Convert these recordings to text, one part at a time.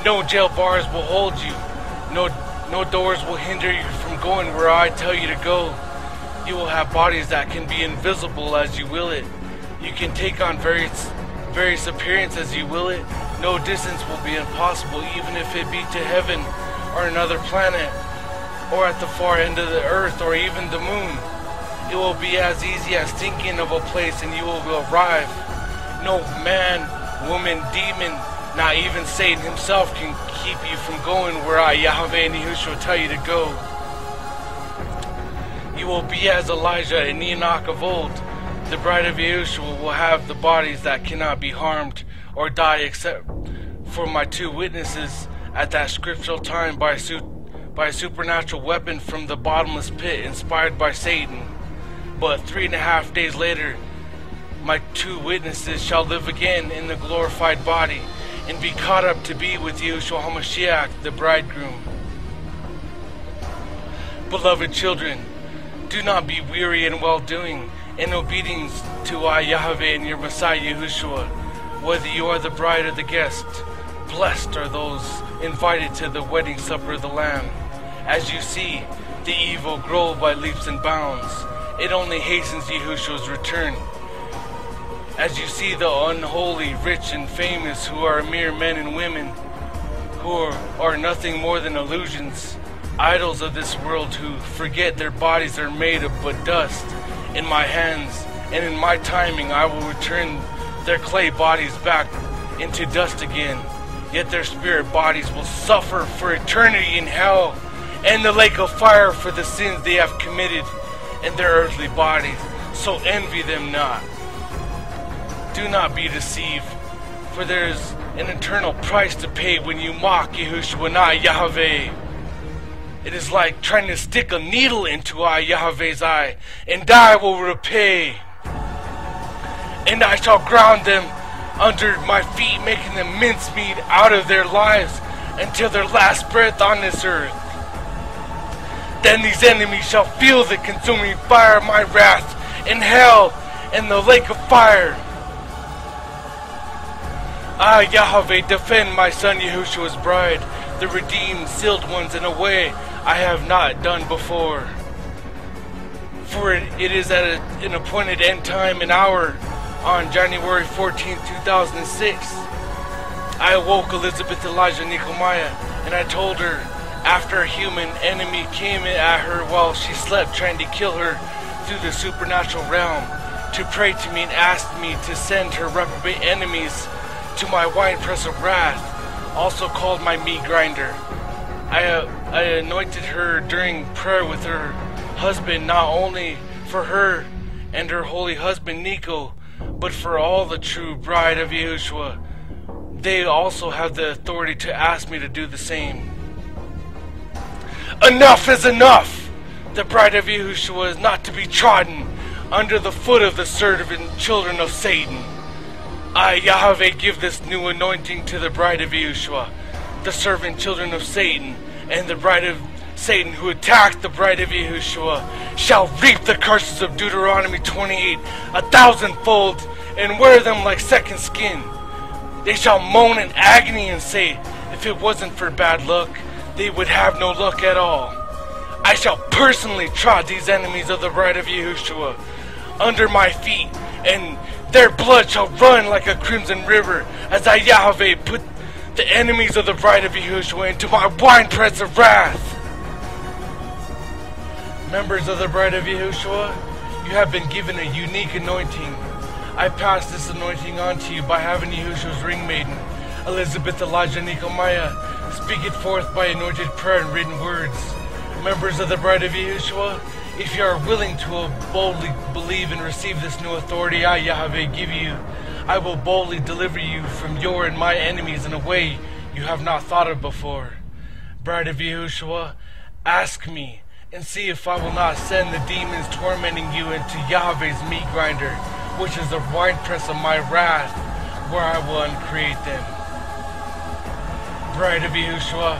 No jail bars will hold you. No doors will hinder you from going where I tell you to go. You will have bodies that can be invisible as you will it. You can take on various appearance as you will it. No distance will be impossible, even if it be to heaven or another planet, or at the far end of the earth, or even the moon. It will be as easy as thinking of a place, and you will arrive. No man, woman, demon, not even Satan himself can keep you from going where I, YAHWEH and YAHUSHUA, tell you to go. You will be as Elijah and Enoch of old. The bride of YAHUSHUA will have the bodies that cannot be harmed or die, except for my two witnesses at that scriptural time by a supernatural weapon from the bottomless pit inspired by Satan. But 3.5 days later, my two witnesses shall live again in the glorified body and be caught up to be with Yahushua HaMashiach, the bridegroom. Beloved children, do not be weary in well-doing, in obedience to I, YAHWEH, and your Messiah, Yahushua, whether you are the bride or the guest. Blessed are those invited to the wedding supper of the Lamb. As you see, the evil grow by leaps and bounds. It only hastens Yahushua's return. As you see the unholy, rich and famous, who are mere men and women, who are nothing more than illusions, idols of this world, who forget their bodies are made of but dust. In my hands and in my timing I will return their clay bodies back into dust again. Yet their spirit bodies will suffer for eternity in hell and the lake of fire for the sins they have committed in their earthly bodies. So envy them not. Do not be deceived, for there is an eternal price to pay when you mock Yahushua, not YAHWEH. It is like trying to stick a needle into I, YAHWEH's eye, and I will repay. And I shall ground them under my feet, making them mincemeat out of their lives until their last breath on this earth. Then these enemies shall feel the consuming fire of my wrath in hell and the lake of fire. I, YAHWEH, defend my son Yahushua's bride, the redeemed, sealed ones, in a way I have not done before. For it is at an appointed end time and hour on January 14, 2006. I awoke Elizabeth Elijah Nehemiah, and I told her, after a human enemy came at her while she slept, trying to kill her through the supernatural realm, to pray to me and asked me to send her reprobate enemies to my winepress of wrath, also called my meat grinder. I anointed her during prayer with her husband, not only for her and her holy husband Nico, but for all the true bride of Yahushua. They also have the authority to ask me to do the same. Enough is enough! The bride of Yahushua is not to be trodden under the foot of the servant children of Satan. I, YAHWEH, give this new anointing to the bride of Yahushua, the servant children of Satan, and the bride of Satan who attacked the bride of Yahushua shall reap the curses of Deuteronomy 28 1,000-fold and wear them like second skin. They shall moan in agony and say, if it wasn't for bad luck, they would have no luck at all. I shall personally trod these enemies of the bride of Yahushua under my feet, and their blood shall run like a crimson river, as I, YAHWEH, put the enemies of the bride of Yahushua into my winepress of wrath. Members of the bride of Yahushua, you have been given a unique anointing. I pass this anointing on to you by having Yahushua's ring maiden, Elizabeth Elijah Nehemiah, speak it forth by anointed prayer and written words. Members of the bride of Yahushua, if you are willing to boldly believe and receive this new authority I, YAHWEH, give you, I will boldly deliver you from your and my enemies in a way you have not thought of before. Bride of Yahushua, ask me and see if I will not send the demons tormenting you into YAHWEH's meat grinder, which is the winepress of my wrath, where I will uncreate them. Bride of Yahushua,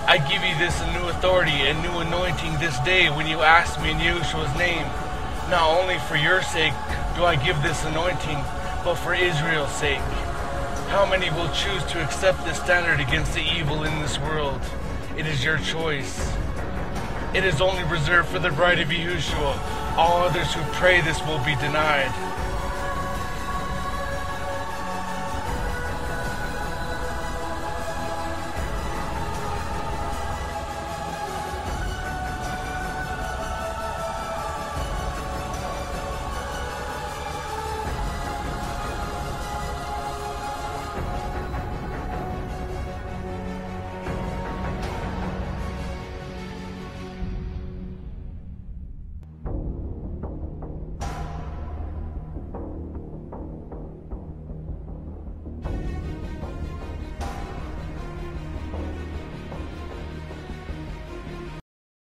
I give you this new authority and new anointing this day when you ask me in Yahushua's name. Not only for your sake do I give this anointing, but for Israel's sake. How many will choose to accept this standard against the evil in this world? It is your choice. It is only reserved for the bride of YAHUSHUA. All others who pray this will be denied.